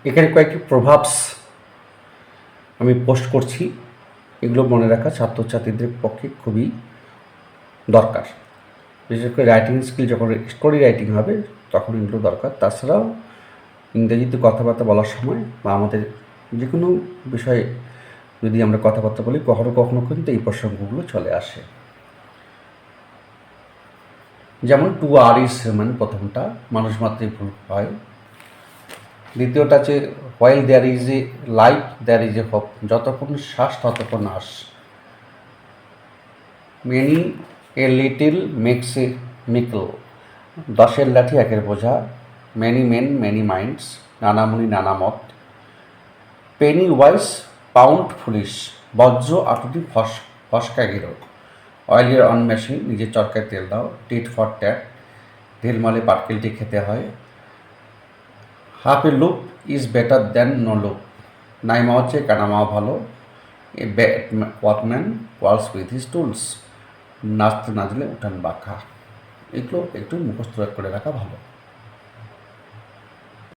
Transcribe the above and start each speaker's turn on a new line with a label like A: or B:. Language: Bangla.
A: এখানে কয়েকটি প্রভাবস আমি পোস্ট করছি, এগুলো মনে রাখা ছাত্রছাত্রীদের পক্ষে খুবই দরকার। বিশেষ করে রাইটিং স্কিল যখন স্টোরি রাইটিং হবে তখন এগুলো দরকার। তাছাড়াও ইংরেজিতে কথাবার্তা বলার সময় বা আমাদের যে কোনো বিষয়ে যদি আমরা কথাবার্তা বলি কখনো কখনো কিন্তু এই প্রসঙ্গগুলো চলে আসে। যেমন টু আর ইজ হিউম্যান, প্রথমটা মানুষ মাত্রই ভুল হয়। দ্বিতীয়টা আছে while there is a life there is a hope, যতক্ষণ শ্বাস ততক্ষণ আস। Many a little makes a mickle, দশের লাঠি একের বোঝা। মেনি মেন মেনি মাইন্ডস, নানা মুনি নানা মত। পেনি ওয়াইস পাউন্ড ফুলিশ, বজ্র আটুটি ফসকা গেল। অয়েলের অন মেশিন, নিজের চরকায় তেল দাও। টিট ফর ট্যাট, ঢিলমালে পাটকেলটি খেতে হয়। Half a loaf is better than no loaf, নাই মাওয়ার চেয়ে কানা মাওয়া ভালো। A bad workman works with his tools, নাচতে না দিলে উঠান বাঁকা। এগুলো একটু মুখস্থ করে রাখা ভালো।